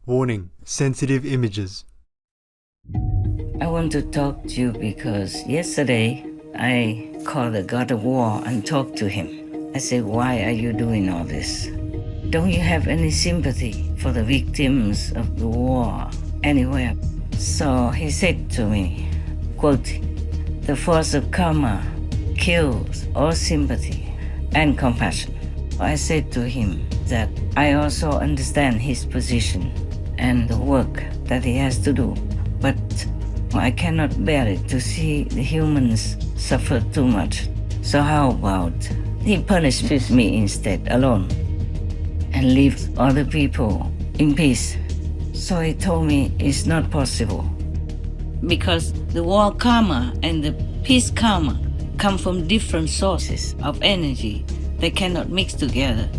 Warning: sensitive images. I want to talk to you because yesterday I called the God of War and talked to him. I said, why are you doing all this? Don't you have any sympathy for the victims of the war anywhere? So he said to me, quote, the force of karma kills all sympathy and compassion. I said to him that I also understand his position and the work that he has to do, but I cannot bear it to see the humans suffer too much. So how about he punishes me instead alone and leaves other people in peace? So he told me it's not possible because the war karma and the peace karma come from different sources of energy. They cannot mix together.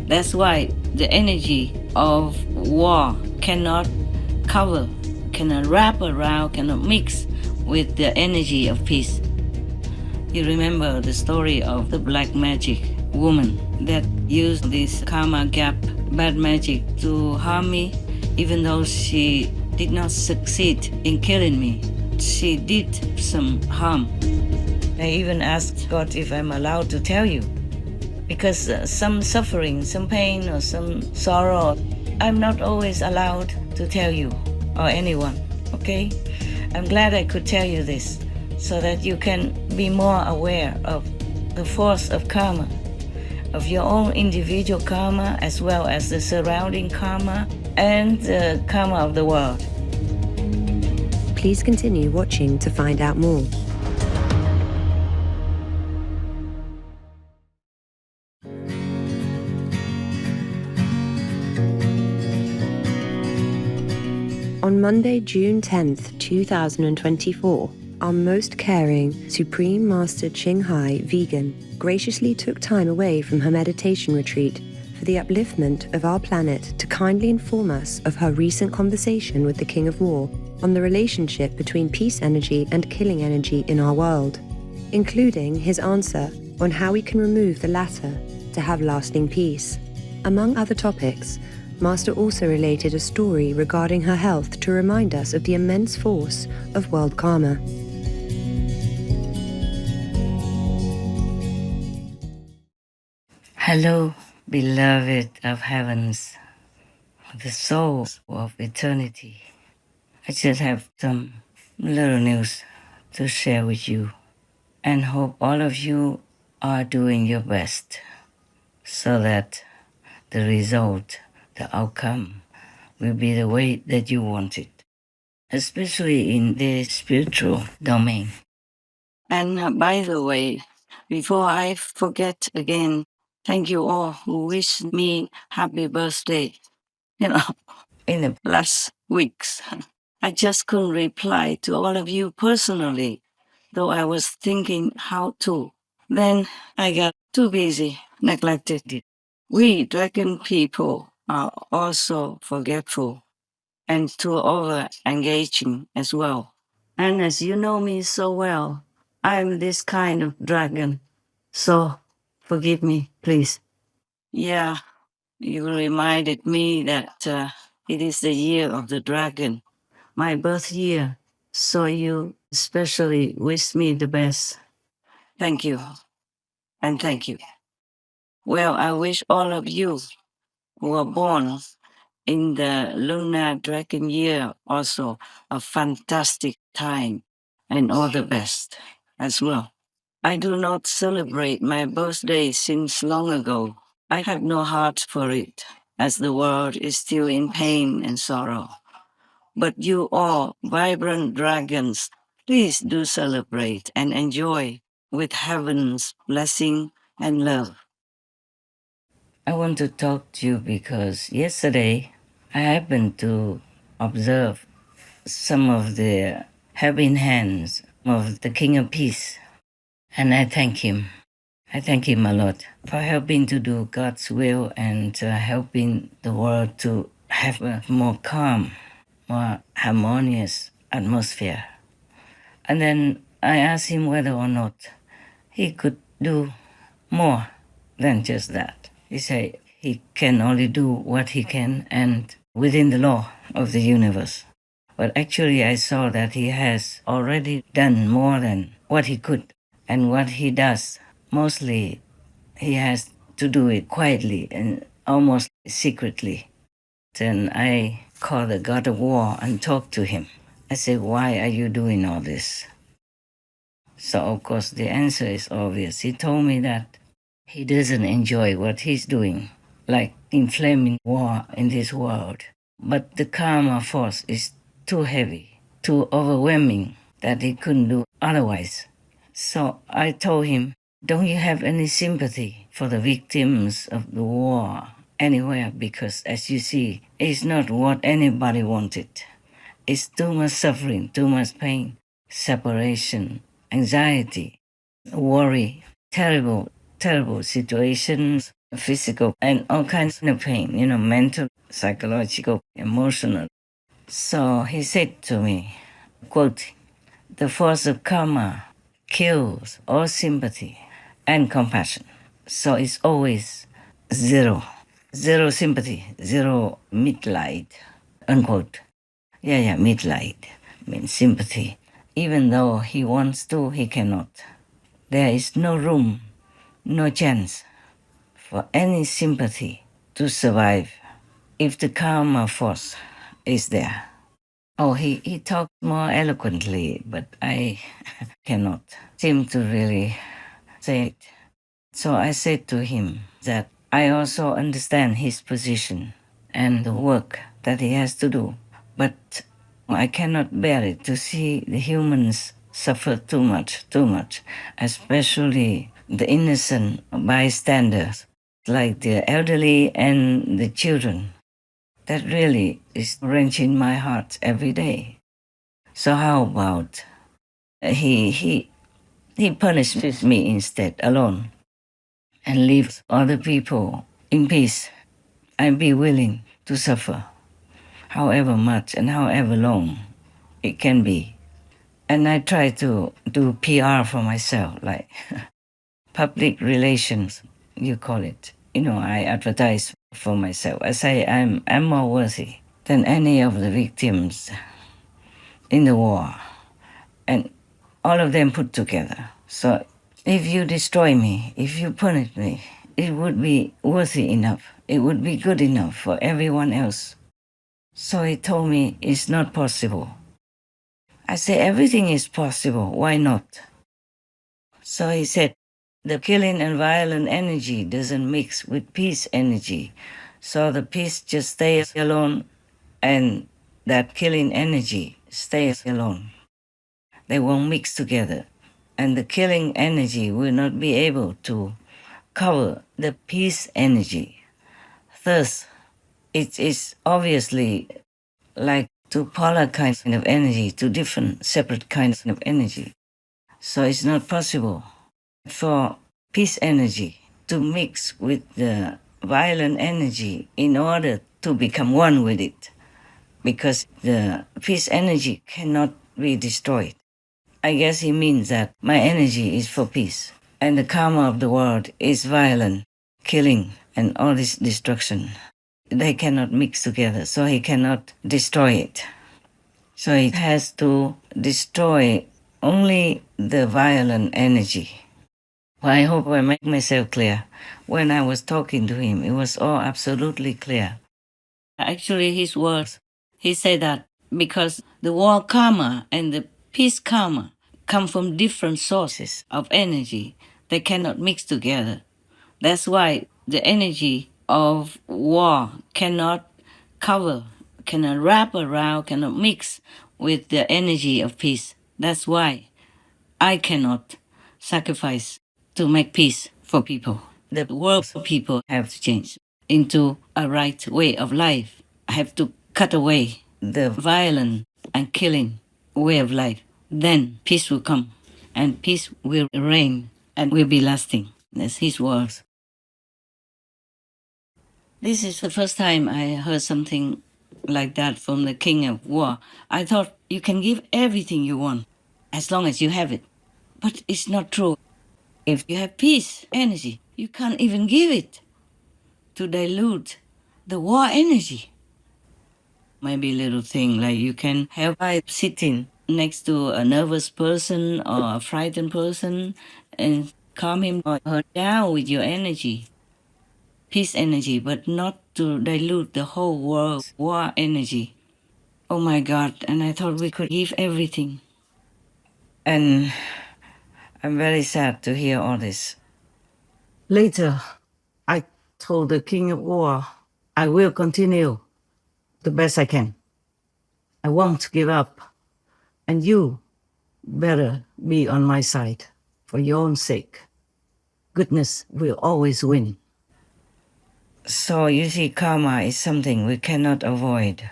That's why the energy of war cannot cover, cannot wrap around, cannot mix with the energy of peace. You remember the story of the black magic woman that used this karma gap, bad magic, to harm me, even though she did not succeed in killing me. She did some harm. I even asked God if I'm allowed to tell you, because some suffering, some pain, or some sorrow, I'm not always allowed to tell you or anyone, okay? I'm glad I could tell you this so that you can be more aware of the force of karma, of your own individual karma as well as the surrounding karma and the karma of the world. Please continue watching to find out more. On Monday, June 10th, 2024, our most caring Supreme Master Ching Hai Vegan graciously took time away from her meditation retreat for the upliftment of our planet to kindly inform us of her recent conversation with the King of War on the relationship between peace energy and killing energy in our world, including his answer on how we can remove the latter to have lasting peace. Among other topics, Master also related a story regarding her health to remind us of the immense force of world karma. Hello, beloved of heavens, the soul of eternity. I just have some little news to share with you and hope all of you are doing your best so that the result, the outcome, will be the way that you want it, especially in the spiritual domain. And by the way, before I forget again, thank you all who wished me happy birthday. In the last weeks, I just couldn't reply to all of you personally, though I was thinking how to. Then I got too busy, neglected it. We dragon people are also forgetful and too over engaging as well. And as you know me so well, I'm this kind of dragon. So forgive me, please. Yeah, you reminded me that it is the year of the dragon, my birth year. So you especially wish me the best. Thank you. And thank you. Well, I wish all of you who are born in the lunar dragon year also a fantastic time and all the best as well. I do not celebrate my birthday since long ago. I have no heart for it, as the world is still in pain and sorrow. But you all, vibrant dragons, please do celebrate and enjoy with heaven's blessing and love. I want to talk to you because yesterday I happened to observe some of the helping hands of the King of Peace. And I thank him. I thank him a lot for helping to do God's will and helping the world to have a more calm, more harmonious atmosphere. And then I asked him whether or not he could do more than just that. He said he can only do what he can, and within the law of the universe. But actually I saw that he has already done more than what he could. And what he does, mostly he has to do it quietly and almost secretly. Then I called the god of war and talked to him. I said, why are you doing all this? So of course the answer is obvious. He told me that he doesn't enjoy what he's doing, like inflaming war in this world. But the karma force is too heavy, too overwhelming that he couldn't do otherwise. So I told him, don't you have any sympathy for the victims of the war anywhere? Because as you see, it's not what anybody wanted. It's too much suffering, too much pain, separation, anxiety, worry, terrible, terrible situations, physical, and all kinds of pain, mental, psychological, emotional. So he said to me, quote, the force of karma kills all sympathy and compassion. So it's always zero. Zero sympathy, zero mitleid, unquote. Yeah, mitleid means sympathy. Even though he wants to, he cannot. There is no room, no chance for any sympathy to survive if the karma force is there. Oh, he talked more eloquently, but I cannot seem to really say it. So I said to him that I also understand his position and the work that he has to do, but I cannot bear it to see the humans suffer too much, especially the innocent bystanders, like the elderly and the children. That really is wrenching my heart every day. So how about he punishes me instead alone and leaves other people in peace and be willing to suffer however much and however long it can be. And I try to do PR for myself, like public relations, you call it. I advertise for myself. I say I'm more worthy than any of the victims in the war, and all of them put together. So if you destroy me, if you punish me, it would be worthy enough. It would be good enough for everyone else. So he told me it's not possible. I say everything is possible. Why not? So he said, the killing and violent energy doesn't mix with peace energy. So the peace just stays alone and that killing energy stays alone. They won't mix together. And the killing energy will not be able to cover the peace energy. Thus, it is obviously like two polar kinds of energy, two different separate kinds of energy. So it's not possible for peace energy to mix with the violent energy in order to become one with it, because the peace energy cannot be destroyed. I guess he means that my energy is for peace, and the karma of the world is violent, killing, and all this destruction. They cannot mix together, so he cannot destroy it. So he has to destroy only the violent energy. Well, I hope I make myself clear. When I was talking to him, it was all absolutely clear. Actually, his words, he said that because the war karma and the peace karma come from different sources of energy, they cannot mix together. That's why the energy of war cannot cover, cannot wrap around, cannot mix with the energy of peace. That's why I cannot sacrifice to make peace for people. The world people have to change into a right way of life. I have to cut away the violent and killing way of life. Then peace will come, and peace will reign and will be lasting. That's his words. This is the first time I heard something like that from the king of war. I thought you can give everything you want as long as you have it. But it's not true. If you have peace energy, you can't even give it to dilute the war energy. Maybe little thing like you can help by sitting next to a nervous person or a frightened person and calm him or her down with your energy, peace energy, but not to dilute the whole world's war energy. Oh my God, and I thought we could give everything. And I'm very sad to hear all this. Later, I told the King of War, I will continue the best I can. I won't give up. And you better be on my side for your own sake. Goodness will always win. So you see, karma is something we cannot avoid.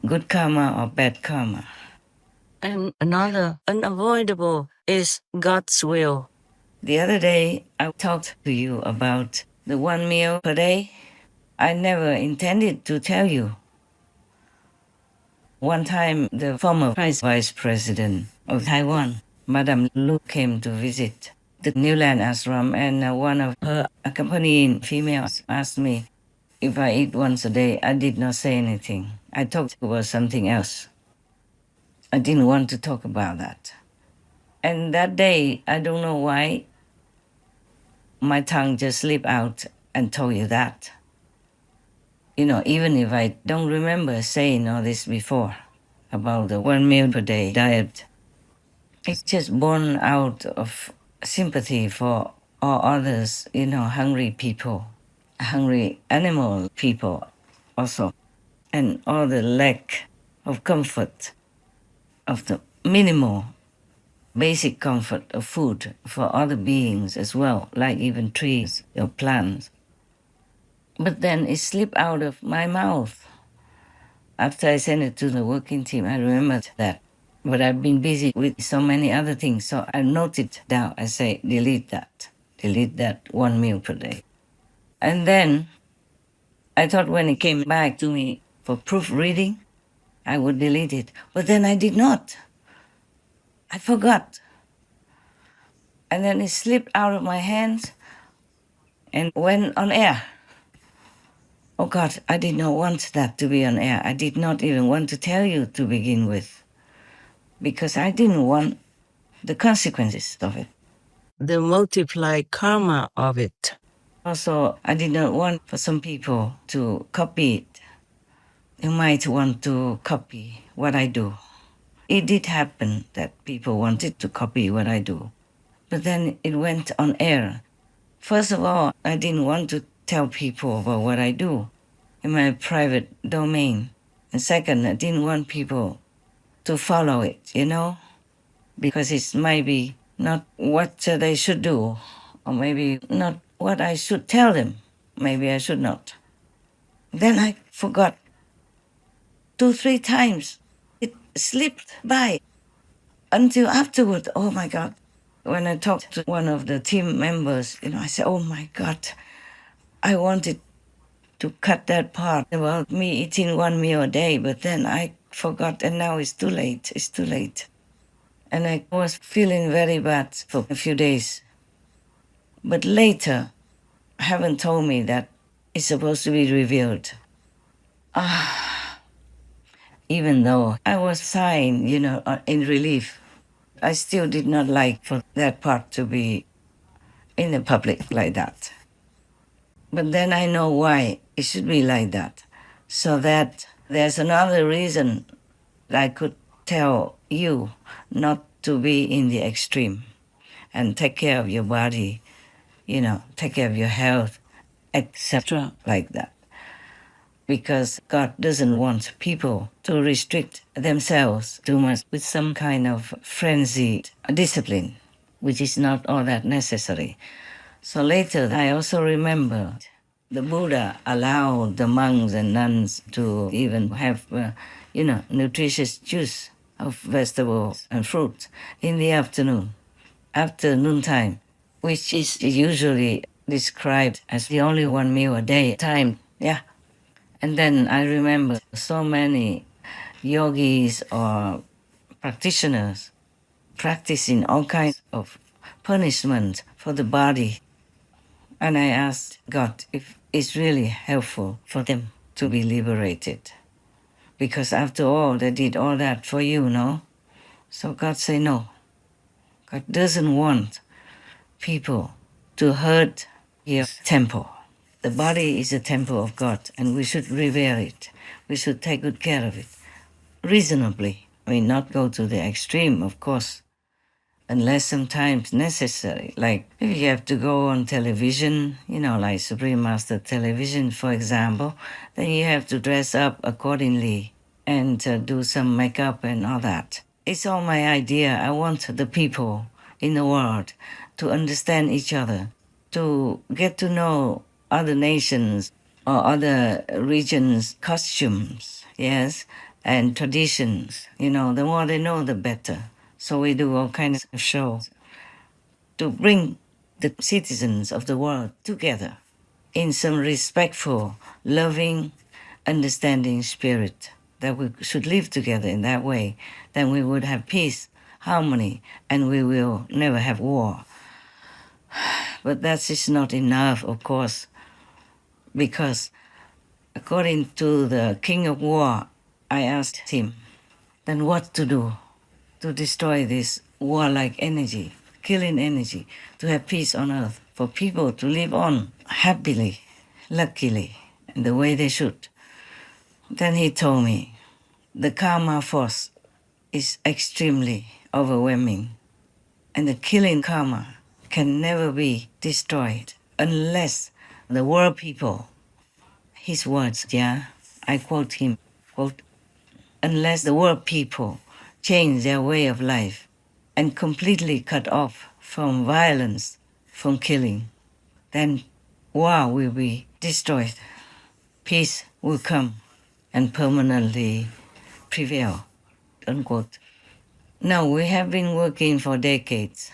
Good karma or bad karma. And another unavoidable is God's will. The other day, I talked to you about the 1 meal per day. I never intended to tell you. One time, the former Vice President of Taiwan, Madame Lu, came to visit the New Land Ashram, and one of her accompanying females asked me if I eat once a day. I did not say anything. I talked about something else. I didn't want to talk about that. And that day, I don't know why, my tongue just slipped out and told you that. You know, even if I don't remember saying all this before about the 1 meal per day diet, it's just born out of sympathy for all others, you know, hungry people, hungry animal people also, and all the lack of comfort, of the minimal basic comfort of food for other beings as well, like even trees or plants. But then it slipped out of my mouth. After I sent it to the working team, I remembered that. But I've been busy with so many other things, so I noted down. I say, delete that 1 meal per day. And then I thought when it came back to me for proofreading, I would delete it. But then I did not. I forgot. And then it slipped out of my hands and went on air. Oh God, I did not want that to be on air. I did not even want to tell you to begin with, because I didn't want the consequences of it. The multiplied karma of it. Also, I did not want for some people to copy it. You might want to copy what I do. It did happen that people wanted to copy what I do, but then it went on air. First of all, I didn't want to tell people about what I do in my private domain. And second, I didn't want people to follow it, you know, because it might be not what they should do, or maybe not what I should tell them. Maybe I should not. Then I forgot 2-3 times. It slipped by until afterward. Oh my God. When I talked to one of the team members, you know, I said, oh my God, I wanted to cut that part about me eating 1 meal a day, but then I forgot, and now it's too late. It's too late. And I was feeling very bad for a few days. But later, heaven told me that it's supposed to be revealed. Even though I was sighing, you know, in relief, I still did not like for that part to be in the public like that. But then I know why it should be like that. So that there's another reason that I could tell you not to be in the extreme and take care of your body, you know, take care of your health, etc. like that. Because God doesn't want people to restrict themselves too much with some kind of frenzied discipline, which is not all that necessary. So later, I also remembered the Buddha allowed the monks and nuns to even have, you know, nutritious juice of vegetables and fruit in the afternoon, after noontime, which is usually described as the only 1 meal a day time. Yeah. And then I remember so many yogis or practitioners practicing all kinds of punishment for the body. And I asked God if it's really helpful for them to be liberated. Because after all, they did all that for you, no? So God say no. God doesn't want people to hurt your temple. The body is a temple of God, and we should revere it. We should take good care of it, reasonably. I mean, not go to the extreme, of course, unless sometimes necessary. Like if you have to go on television, like Supreme Master Television, for example, then you have to dress up accordingly and do some makeup and all that. It's all my idea. I want the people in the world to understand each other, to get to know other nations or other regions' costumes, yes, and traditions. The more they know, the better. So we do all kinds of shows to bring the citizens of the world together in some respectful, loving, understanding spirit, that we should live together in that way. Then we would have peace, harmony, and we will never have war. But that is not enough, of course, because according to the King of War, I asked him, then what to do to destroy this warlike energy, killing energy, to have peace on earth, for people to live on happily, luckily, in the way they should. Then he told me, the karma force is extremely overwhelming, and the killing karma can never be destroyed unless the world people, his words, I quote him, quote, unless the world people change their way of life and completely cut off from violence, from killing, then war will be destroyed. Peace will come and permanently prevail, unquote. Now, we have been working for decades.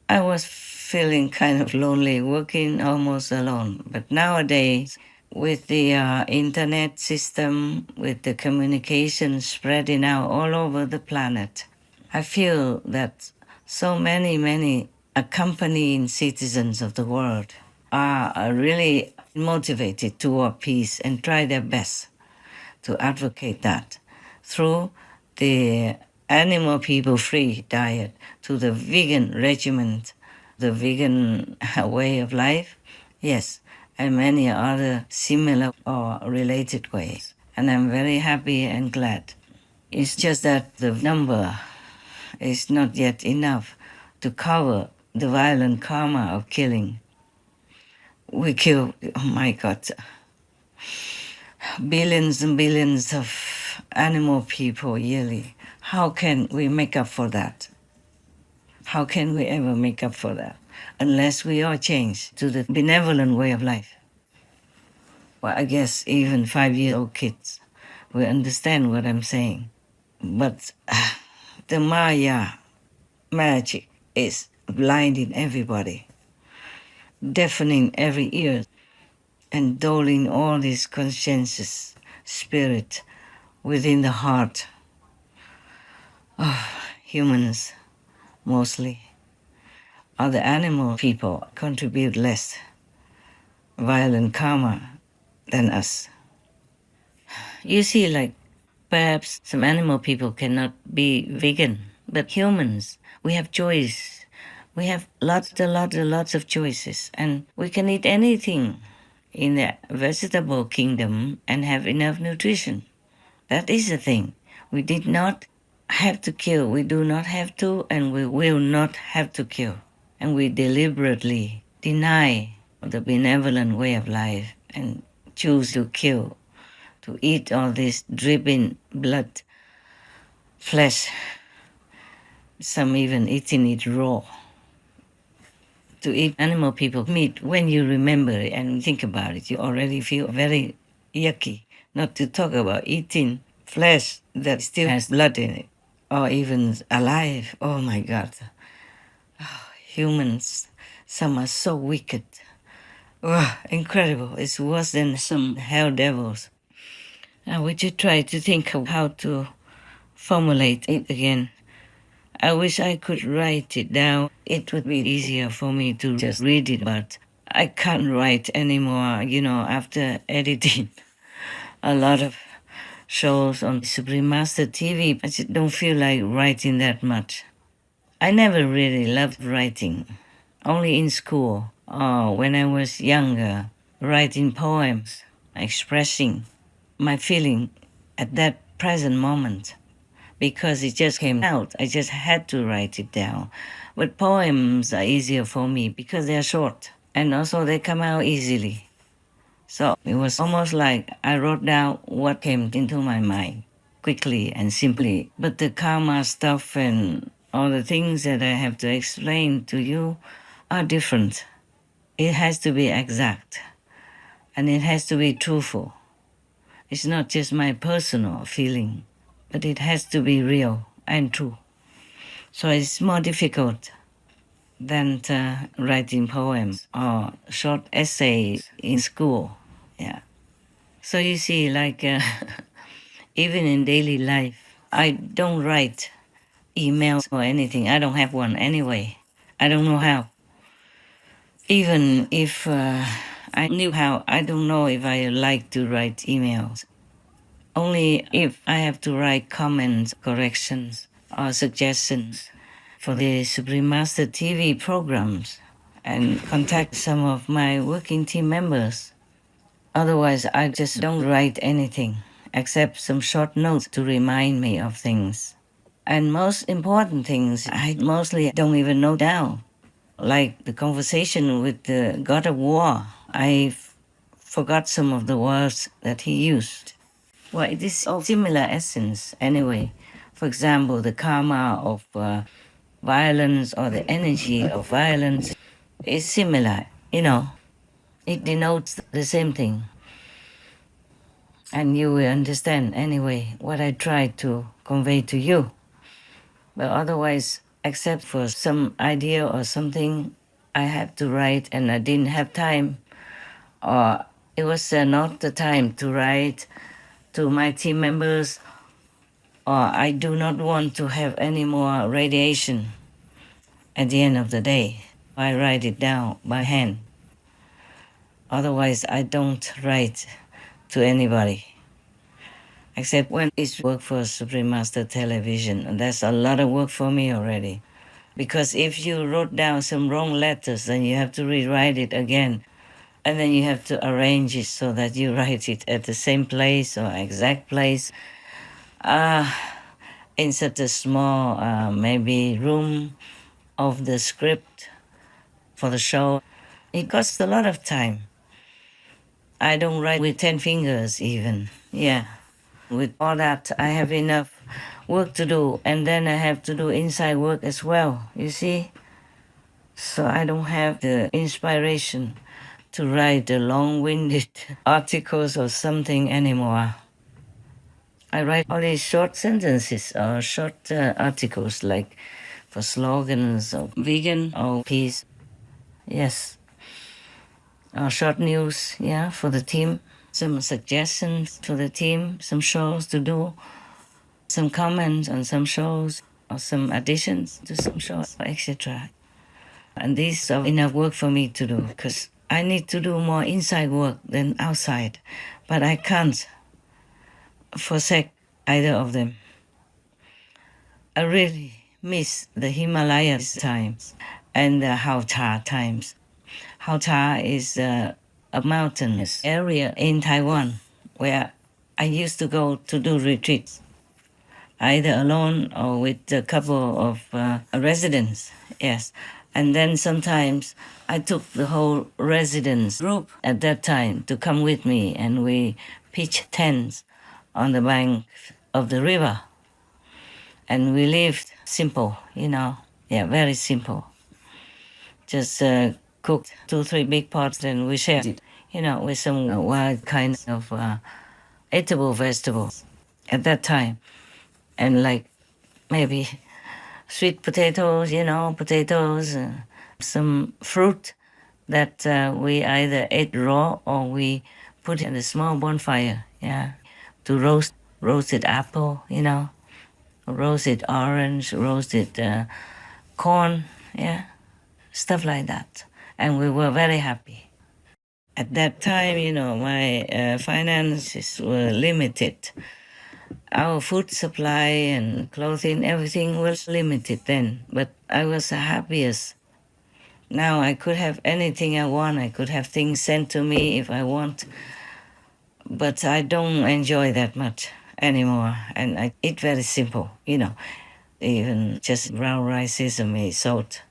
I was feeling kind of lonely, working almost alone. But nowadays, with the internet system, with the communication spreading out all over the planet, I feel that so many accompanying citizens of the world are really motivated toward peace and try their best to advocate that through the animal people free diet to the vegan regimen, the vegan way of life, yes, and many other similar or related ways. And I'm very happy and glad. It's just that the number is not yet enough to cover the violent karma of killing. We kill, oh my God, billions and billions of animal people yearly. How can we make up for that? How can we ever make up for that? Unless we all change to the benevolent way of life. Well, I guess even 5-year-old kids will understand what I'm saying. But the Maya magic is blinding everybody, deafening every ear, and dulling all this conscientious spirit within the heart of humans, mostly. Other animal people contribute less violent karma than us. You see, like, perhaps some animal people cannot be vegan, but humans, we have choice. We have lots of choices, and we can eat anything in the vegetable kingdom and have enough nutrition. That is the thing. We did not have to kill. We do not have to, and we will not have to kill. And we deliberately deny the benevolent way of life and choose to kill, to eat all this dripping blood, flesh, some even eating it raw. To eat animal people meat, when you remember it and think about it, you already feel very yucky. Not to talk about eating flesh that still has blood in it, or even alive. Oh my God. Oh, humans, some are so wicked. Oh, incredible. It's worse than some hell devils. I would you try to think of how to formulate it again. I wish I could write it down. It would be easier for me to just read it, but I can't write anymore, after editing a lot of shows on Supreme Master TV. I just don't feel like writing that much. I never really loved writing, only in school or when I was younger, writing poems, expressing my feeling at that present moment. Because it just came out, I just had to write it down. But poems are easier for me because they're short and also they come out easily. So it was almost like I wrote down what came into my mind quickly and simply. But the karma stuff and all the things that I have to explain to you are different. It has to be exact and it has to be truthful. It's not just my personal feeling, but it has to be real and true. So it's more difficult than writing poems or short essays in school. Yeah. So you see, like even in daily life, I don't write emails or anything. I don't have one anyway. I don't know how. Even if I knew how, I don't know if I like to write emails. Only if I have to write comments, corrections, or suggestions for the Supreme Master TV programs and contact some of my working team members. Otherwise, I just don't write anything except some short notes to remind me of things. And most important things, I mostly don't even note down. Like the conversation with the God of War, I forgot some of the words that he used. Well, it is of similar essence anyway. For example, the karma of violence or the energy of violence is similar, you know. It denotes the same thing. And you will understand anyway what I try to convey to you. But otherwise, except for some idea or something I had to write and I didn't have time, or it was not the time to write to my team members, or I do not want to have any more radiation at the end of the day. I write it down by hand. Otherwise, I don't write to anybody. Except when it's work for Supreme Master Television. And that's a lot of work for me already. Because if you wrote down some wrong letters, then you have to rewrite it again. And then you have to arrange it so that you write it at the same place or exact place. In such a small, maybe room of the script for the show. It costs a lot of time. I don't write with 10 fingers even. Yeah. With all that, I have enough work to do, and then I have to do inside work as well, you see? So I don't have the inspiration to write the long-winded articles or something anymore. I write only short sentences or short articles, like for slogans or vegan or peace. Yes. Or short news, yeah, for the team. Some suggestions to the team, some shows to do, some comments on some shows, or some additions to some shows, etc. And these are enough work for me to do because I need to do more inside work than outside, but I can't forsake either of them. I really miss the Himalayas times and the Hauta times. Hauta is a mountainous area in Taiwan where I used to go to do retreats, either alone or with a couple of residents, yes. And then sometimes I took the whole residence group at that time to come with me, and we pitched tents on the bank of the river. And we lived simple, you know, yeah, very simple. Just cooked 2-3 big pots and we shared it, you know, with some wild kinds of eatable vegetables at that time. And like maybe sweet potatoes, you know, potatoes, some fruit that we either ate raw or we put in a small bonfire, yeah, to roasted apple, you know, roasted orange, roasted corn, yeah, stuff like that. And we were very happy. At that time, you know, my finances were limited. Our food supply and clothing, everything was limited then, but I was the happiest. Now I could have anything I want. I could have things sent to me if I want, but I don't enjoy that much anymore. And I eat very simple, even just brown rice, sesame, salt.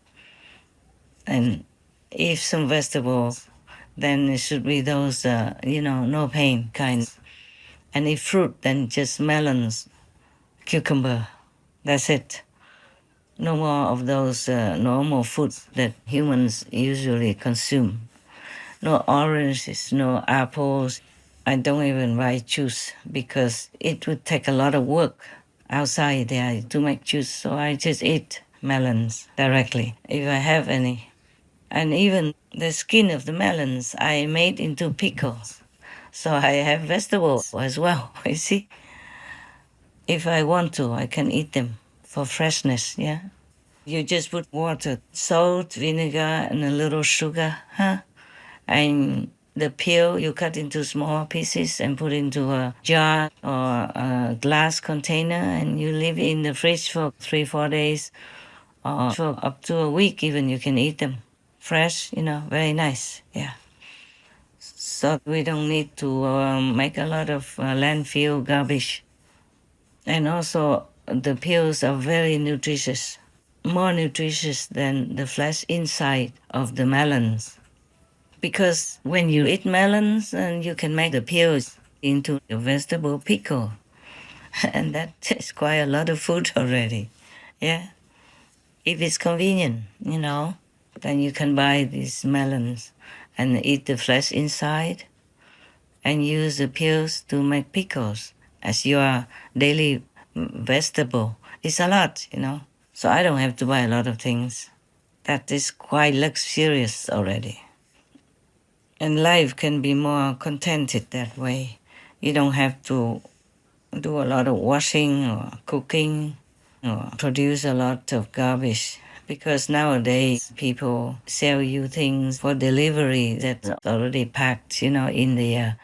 And if some vegetables, then it should be those, no pain kind. And if fruit, then just melons, cucumber. That's it. No more of those normal foods that humans usually consume. No oranges, no apples. I don't even buy juice because it would take a lot of work outside there to make juice. So I just eat melons directly if I have any. And even the skin of the melons I made into pickles. So I have vegetables as well, you see. If I want to, I can eat them for freshness, yeah. You just put water, salt, vinegar, and a little sugar, huh? And the peel you cut into small pieces and put into a jar or a glass container, and you leave it in the fridge for 3-4 days or for up to a week even. You can eat them fresh, very nice, yeah. So we don't need to make a lot of landfill garbage. And also the peels are very nutritious, more nutritious than the flesh inside of the melons. Because when you eat melons, and you can make the peels into a vegetable pickle. And that is quite a lot of food already. Yeah. If it's convenient, then you can buy these melons and eat the flesh inside and use the peels to make pickles as your daily vegetable. It's a lot, So I don't have to buy a lot of things. That is quite luxurious already. And life can be more contented that way. You don't have to do a lot of washing or cooking or produce a lot of garbage. Because nowadays people sell you things for delivery that's already packed, in the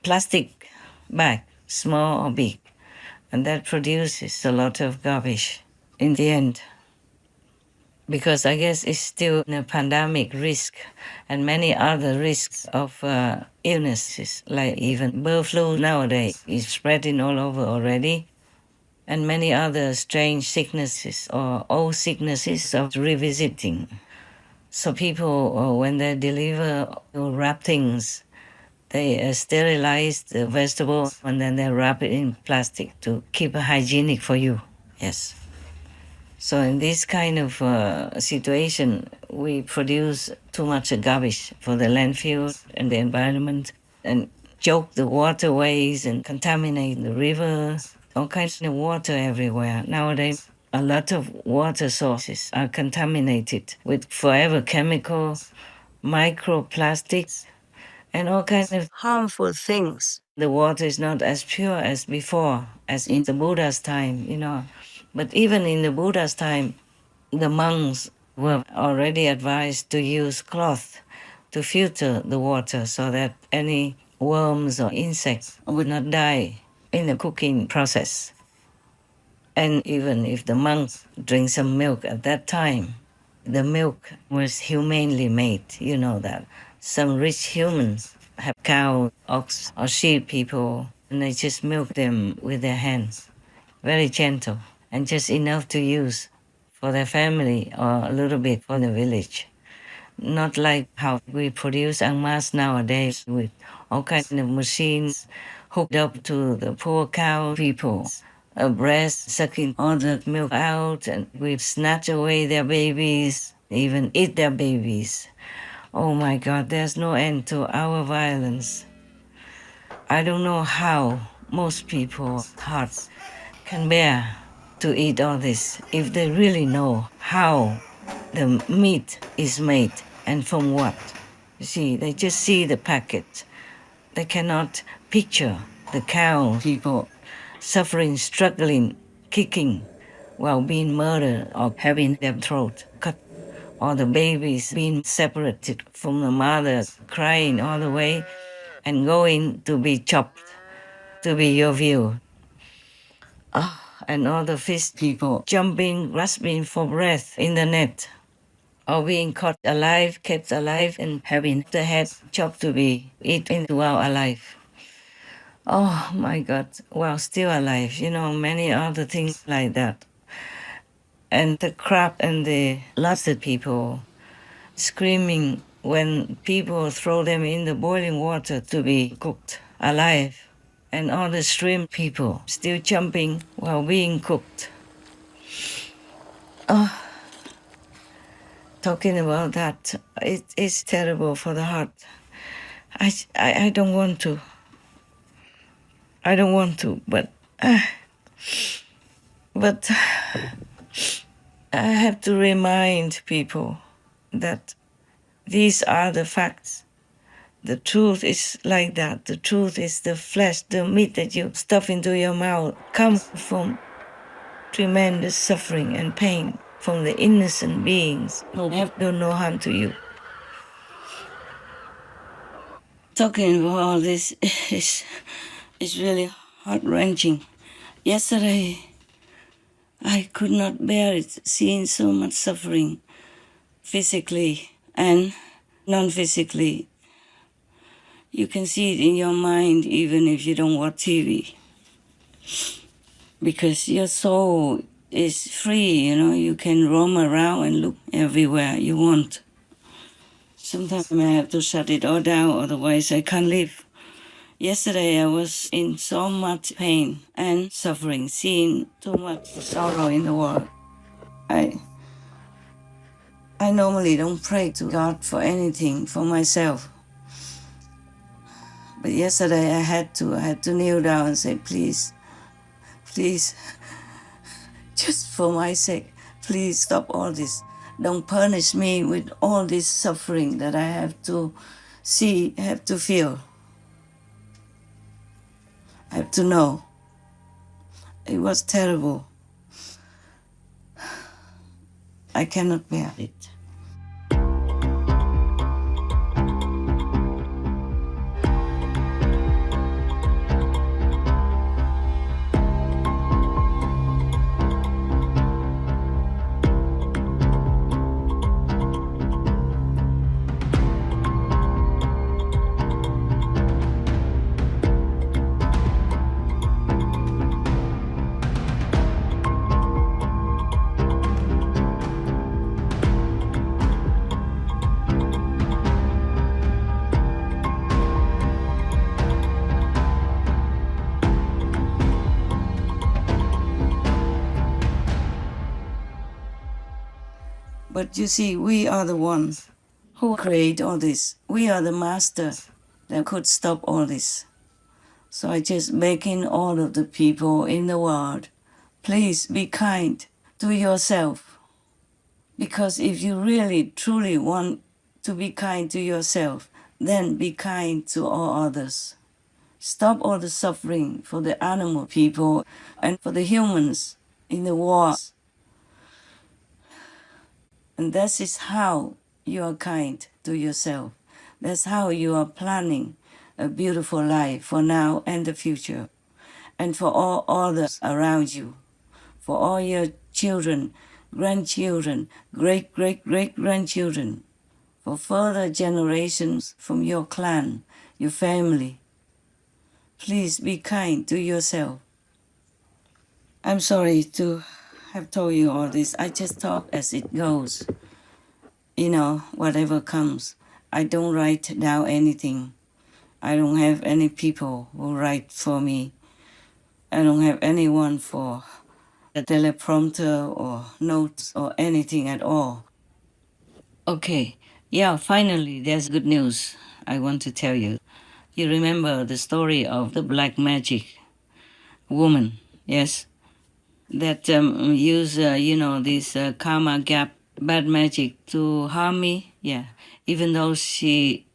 plastic bag, small or big. And that produces a lot of garbage in the end. Because I guess it's still a pandemic risk and many other risks of illnesses, like even bird flu nowadays is spreading all over already, and many other strange sicknesses or old sicknesses are revisiting. So people, when they deliver or wrap things, they sterilize the vegetable and then they wrap it in plastic to keep it hygienic for you. Yes. So in this kind of situation, we produce too much garbage for the landfill and the environment and choke the waterways and contaminate the rivers, all kinds of water everywhere. Nowadays, a lot of water sources are contaminated with forever chemicals, microplastics, and all kinds of harmful things. The water is not as pure as before, as in the Buddha's time, But even in the Buddha's time, the monks were already advised to use cloth to filter the water so that any worms or insects would not die in the cooking process. And even if the monks drink some milk at that time, the milk was humanely made, you know that. Some rich humans have cow, ox, or sheep people, and they just milk them with their hands, very gentle, and just enough to use for their family or a little bit for the village. Not like how we produce en masse nowadays with all kinds of machines hooked up to the poor cow people, a breast sucking all the milk out, and we snatch away their babies, even eat their babies. Oh my God, there's no end to our violence. I don't know how most people's hearts can bear to eat all this if they really know how the meat is made and from what. You see, they just see the packet. They cannot picture the cow people suffering, struggling, kicking while being murdered or having their throat cut, or the babies being separated from the mother, crying all the way and going to be chopped, to be your view. And all the fish people jumping, grasping for breath in the net, or being caught alive, kept alive, and having the head chopped to be eaten while alive. Oh my God, while still alive, many other things like that. And the crab and the lobster people screaming when people throw them in the boiling water to be cooked alive. And all the shrimp people still jumping while being cooked. Oh, talking about that, it is terrible for the heart. I don't want to. I don't want to, but I have to remind people that these are the facts. The truth is like that. The truth is the flesh, the meat that you stuff into your mouth comes from tremendous suffering and pain from the innocent beings who have done no harm to you. Talking about all this is really heart-wrenching. Yesterday, I could not bear it, seeing so much suffering, physically and non-physically. You can see it in your mind even if you don't watch TV. Because your soul is free, you can roam around and look everywhere you want. Sometimes I have to shut it all down, otherwise I can't live. Yesterday I was in so much pain and suffering, seeing too much sorrow in the world. I normally don't pray to God for anything, for myself. But yesterday I had to kneel down and say, please, just for my sake, please stop all this. Don't punish me with all this suffering that I have to see, have to feel. I have to know. It was terrible. I cannot bear it. But you see, we are the ones who create all this. We are the master that could stop all this. So I just begging all of the people in the world, please be kind to yourself. Because if you really, truly want to be kind to yourself, then be kind to all others. Stop all the suffering for the animal people and for the humans in the war. And that is how you are kind to yourself. That's how you are planning a beautiful life for now and the future. And for all others around you. For all your children, grandchildren, great-great-great-grandchildren. For further generations from your clan, your family. Please be kind to yourself. I'm sorry to have told you all this. I just talk as it goes. Whatever comes. I don't write down anything. I don't have any people who write for me. I don't have anyone for a teleprompter or notes or anything at all. Okay, finally there's good news I want to tell you. You remember the story of the black magic woman, yes? That use, this karma gap, bad magic to harm me, even though she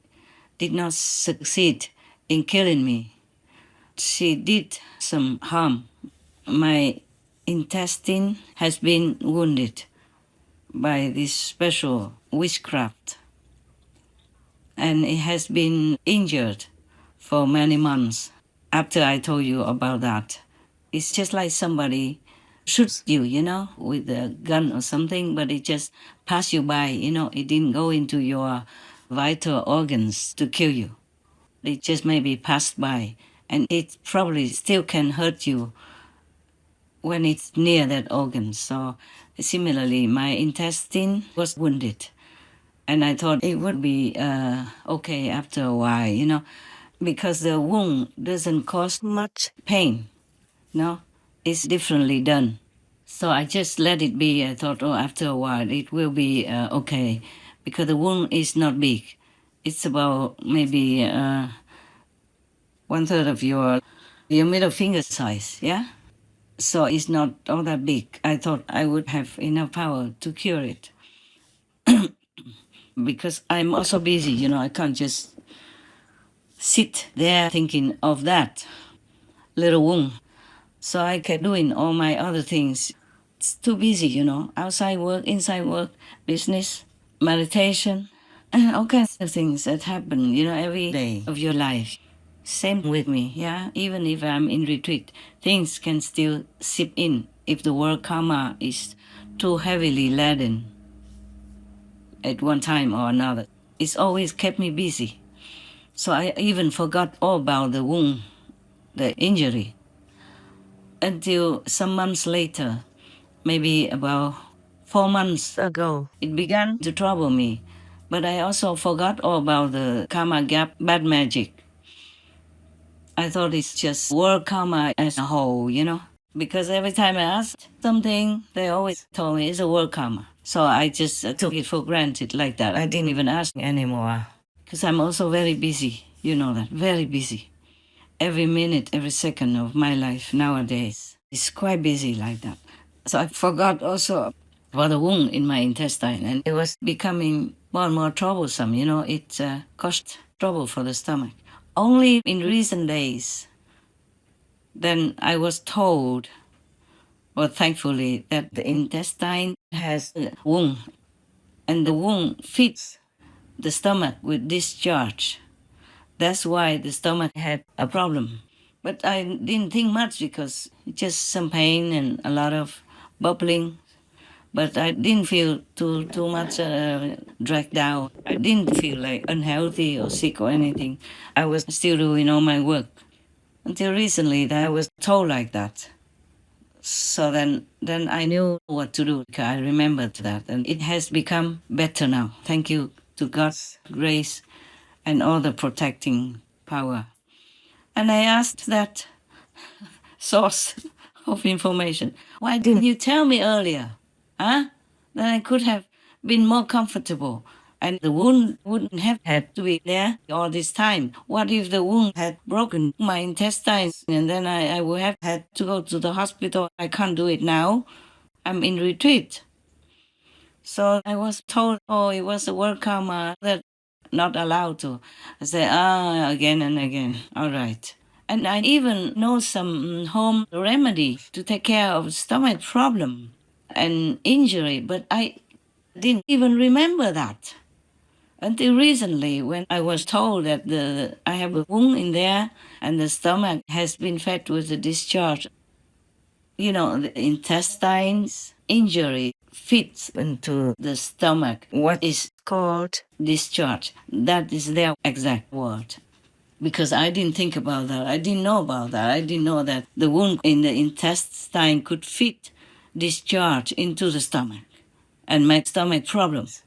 did not succeed in killing me. She did some harm. My intestine has been wounded by this special witchcraft. And it has been injured for many months after I told you about that. It's just like somebody shoots you, with a gun or something, but it just passed you by, it didn't go into your vital organs to kill you. It just maybe passed by, and it probably still can hurt you when it's near that organ. So similarly, my intestine was wounded, and I thought it would be okay after a while, because the wound doesn't cause much pain. No, it's differently done. So I just let it be. I thought, after a while it will be okay, because the wound is not big. It's about maybe 1/3 of your middle finger size, yeah? So it's not all that big. I thought I would have enough power to cure it. Because I'm also busy, I can't just sit there thinking of that little wound. So I kept doing all my other things. It's too busy, outside work, inside work, business, meditation, and all kinds of things that happen, every day of your life. Same with me, yeah? Even if I'm in retreat, things can still seep in if the word karma is too heavily laden at one time or another. It's always kept me busy. So I even forgot all about the wound, the injury, until some months later, maybe about 4 months ago, it began to trouble me. But I also forgot all about the karma gap, bad magic. I thought it's just world karma as a whole, because every time I asked something, they always told me it's a world karma. So I just took it for granted like that. I didn't even ask anymore, because I'm also very busy, that, very busy. Every minute, every second of my life nowadays is quite busy like that. So I forgot also about the wound in my intestine, and it was becoming more and more troublesome. It caused trouble for the stomach. Only in recent days, then I was told, well, thankfully, that the intestine has a wound, and the wound feeds the stomach with discharge. That's why the stomach had a problem. But I didn't think much, because just some pain and a lot of bubbling. But I didn't feel too much dragged down. I didn't feel like unhealthy or sick or anything. I was still doing all my work. Until recently, that I was told like that. So then I knew what to do. I remembered that, and it has become better now. Thank you to God's grace and all the protecting power. And I asked that source of information, why didn't you tell me earlier? Huh? Then I could have been more comfortable, and the wound wouldn't have had to be there all this time. What if the wound had broken my intestines, and then I would have had to go to the hospital? I can't do it now. I'm in retreat. So I was told, it was the word karma that not allowed to. I say, again and again. All right. And I even know some home remedy to take care of stomach problem and injury, but I didn't even remember that until recently, when I was told that I have a wound in there and the stomach has been fed with the discharge. The intestines injury fits into the stomach, what is called discharge. That is their exact word. Because I didn't think about that. I didn't know about that. I didn't know that the wound in the intestine could fit discharge into the stomach and make stomach problems.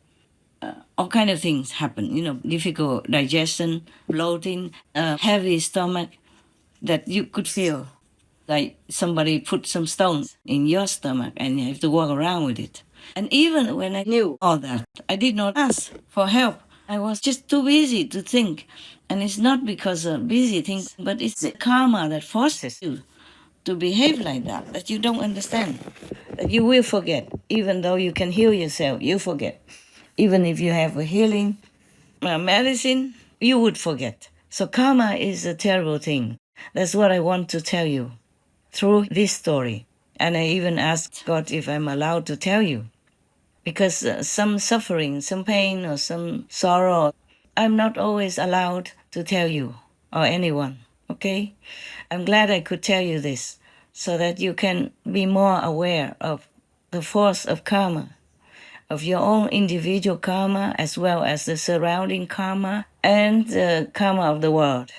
All kind of things happen, difficult digestion, bloating, heavy stomach that you could feel like somebody put some stones in your stomach and you have to walk around with it. And even when I knew all that, I did not ask for help. I was just too busy to think. And it's not because of busy things, but it's the karma that forces you to behave like that you don't understand, that you will forget. Even though you can heal yourself, you forget. Even if you have a healing medicine, you would forget. So karma is a terrible thing. That's what I want to tell you through this story. And I even asked God if I'm allowed to tell you. Because some suffering, some pain, or some sorrow, I'm not always allowed to tell you or anyone, okay? I'm glad I could tell you this so that you can be more aware of the force of karma, of your own individual karma as well as the surrounding karma and the karma of the world.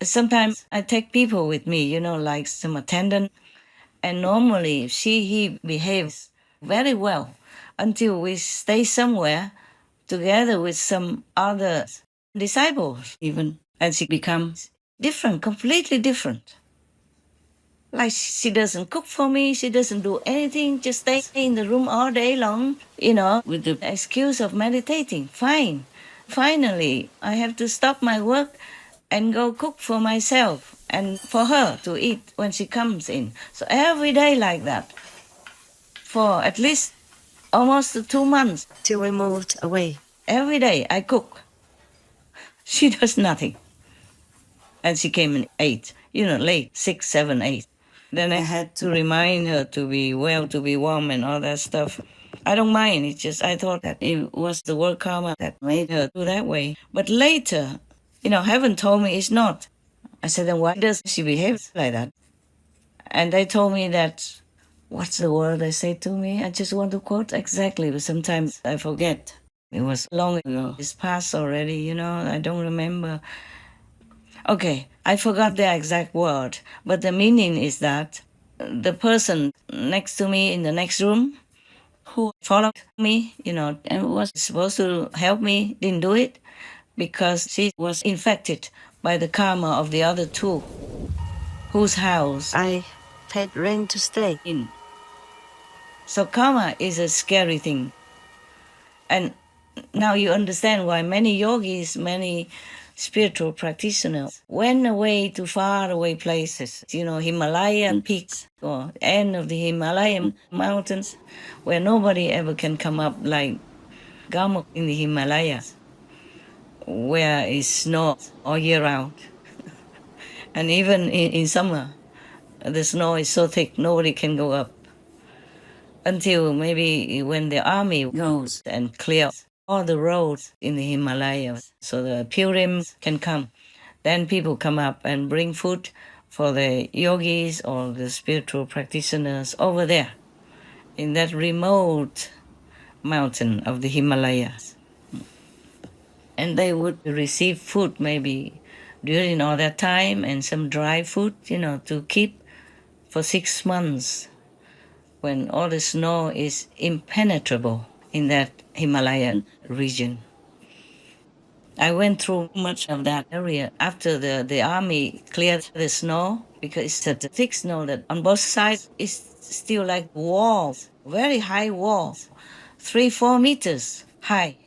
Sometimes I take people with me, like some attendant, and normally he behaves very well until we stay somewhere together with some other disciples even, and she becomes different, completely different. Like she doesn't cook for me, she doesn't do anything, just stay in the room all day long, with the excuse of meditating. Fine. Finally, I have to stop my work and go cook for myself and for her to eat when she comes in. So every day like that, for at least almost 2 months till we moved away. Every day I cook. She does nothing. And she came in 8, late, 6, 7, 8. Then I had to remind her to be well, to be warm and all that stuff. I don't mind. It's just I thought that it was the work karma that made her do that way. But later, heaven told me it's not. I said, then why does she behave like that? And they told me that, what's the word they say to me? I just want to quote exactly, but sometimes I forget. It was long ago. It's past already, I don't remember. Okay, I forgot the exact word, but the meaning is that the person next to me in the next room who followed me, and was supposed to help me, didn't do it because she was infected by the karma of the other two, whose house I paid rent to stay in. So karma is a scary thing. And now you understand why many yogis, many spiritual practitioners went away to far away places, Himalayan peaks or end of the Himalayan mountains where nobody ever can come up, like Gamok in the Himalayas, where it's snow all year round. And even in summer, the snow is so thick, nobody can go up. Until maybe when the army goes and clears all the roads in the Himalayas so the pilgrims can come. Then people come up and bring food for the yogis or the spiritual practitioners over there in that remote mountain of the Himalayas. And they would receive food maybe during all that time and some dry food, to keep for 6 months when all the snow is impenetrable in that Himalayan region. I went through much of that area after the army cleared the snow, because it's such a thick snow that on both sides it's still like walls, very high walls, 3-4 meters high.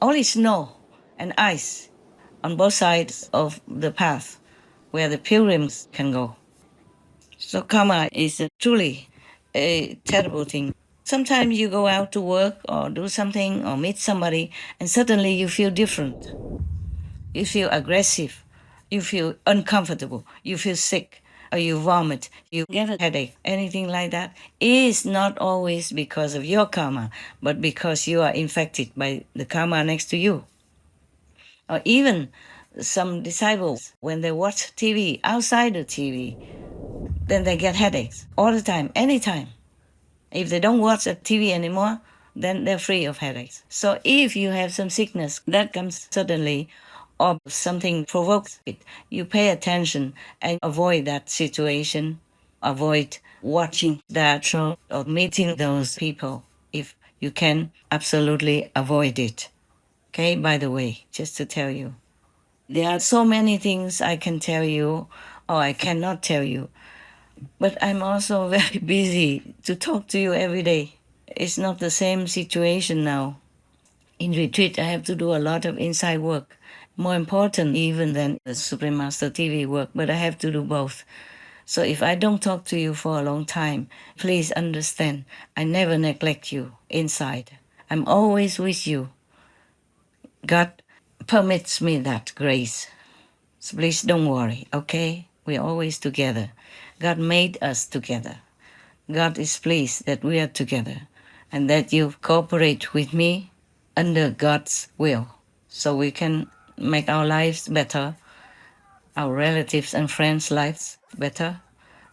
Only snow and ice on both sides of the path where the pilgrims can go. So karma is truly a terrible thing. Sometimes you go out to work or do something or meet somebody and suddenly you feel different. You feel aggressive. You feel uncomfortable. You feel sick or you vomit. You get a headache. Anything like that is not always because of your karma, but because you are infected by the karma next to you. Or even some disciples, when they watch TV, outside the TV, then they get headaches all the time, anytime. If they don't watch a TV anymore, then they're free of headaches. So if you have some sickness that comes suddenly or something provokes it, you pay attention and avoid that situation, avoid watching that show or meeting those people. If you can, absolutely avoid it. Okay, by the way, just to tell you. There are so many things I can tell you or I cannot tell you. But I'm also very busy to talk to you every day. It's not the same situation now. In retreat, I have to do a lot of inside work, more important even than the Supreme Master TV work, but I have to do both. So if I don't talk to you for a long time, please understand, I never neglect you inside. I'm always with you. God permits me that grace. So please don't worry, okay? We're always together. God made us together. God is pleased that we are together and that you cooperate with me under God's will so we can make our lives better, our relatives and friends' lives better,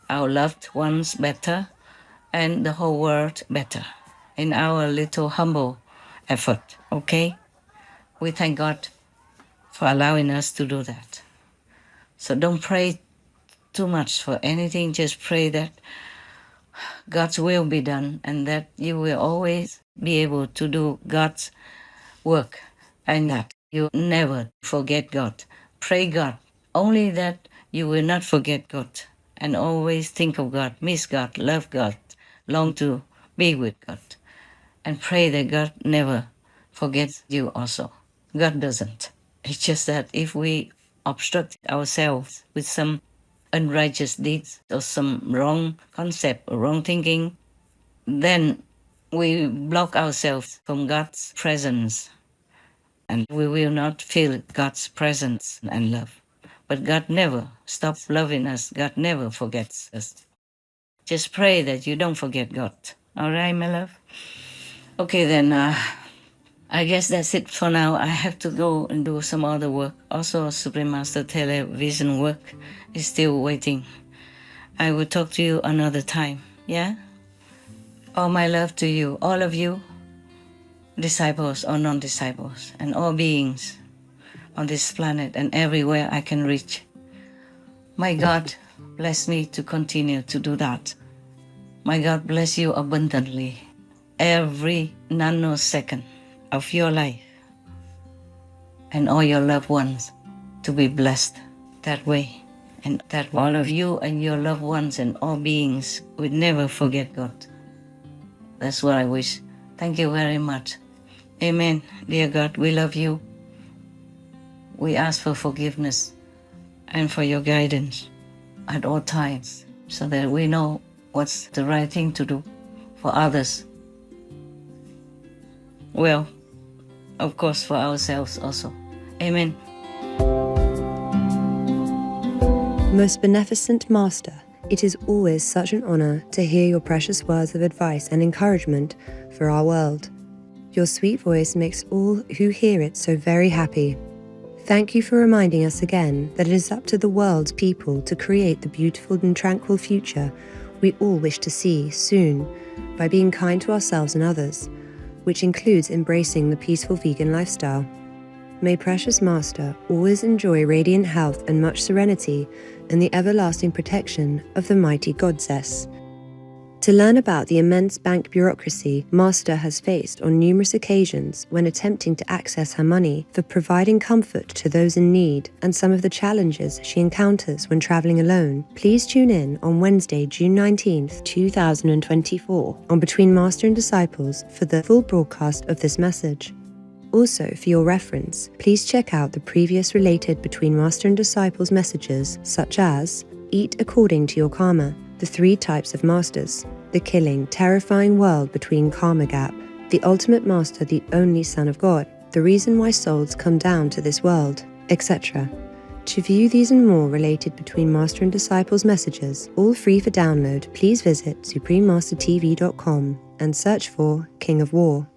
our loved ones better and the whole world better in our little humble effort, okay? We thank God for allowing us to do that. So don't pray too much for anything, just pray that God's will be done and that you will always be able to do God's work and that you never forget God. Pray God, only that you will not forget God and always think of God, miss God, love God, long to be with God. And pray that God never forgets you also. God doesn't. It's just that if we obstruct ourselves with some unrighteous deeds or some wrong concept or wrong thinking, then we block ourselves from God's presence and we will not feel God's presence and love. But God never stops loving us. God never forgets us. Just pray that you don't forget God. All right, my love? Okay, then I guess that's it for now. I have to go and do some other work. Also, Supreme Master television work is still waiting. I will talk to you another time, yeah? All my love to you, all of you, disciples or non-disciples, and all beings on this planet and everywhere I can reach. My God bless me to continue to do that. My God bless you abundantly every nanosecond of your life and all your loved ones to be blessed that way, and that all of you and your loved ones and all beings would never forget God. That's what I wish. Thank you very much. Amen. Dear God, we love you. We ask for forgiveness and for your guidance at all times so that we know what's the right thing to do for others. Well, of course, for ourselves also. Amen. Most beneficent Master, it is always such an honor to hear your precious words of advice and encouragement for our world. Your sweet voice makes all who hear it so very happy. Thank you for reminding us again that it is up to the world's people to create the beautiful and tranquil future we all wish to see soon by being kind to ourselves and others, which includes embracing the peaceful vegan lifestyle. May Precious Master always enjoy radiant health and much serenity and the everlasting protection of the mighty Goddess. To learn about the immense bank bureaucracy Master has faced on numerous occasions when attempting to access her money for providing comfort to those in need and some of the challenges she encounters when traveling alone, please tune in on Wednesday, June 19th, 2024 on Between Master and Disciples for the full broadcast of this message. Also, for your reference, please check out the previous related Between Master and Disciples messages such as Eat According to Your Karma, the 3 types of masters, the killing, terrifying world between karma gap, the ultimate master, the only Son of God, the reason why souls come down to this world, etc. To view these and more related Between Master and Disciples messages, all free for download, please visit suprememastertv.com and search for King of War.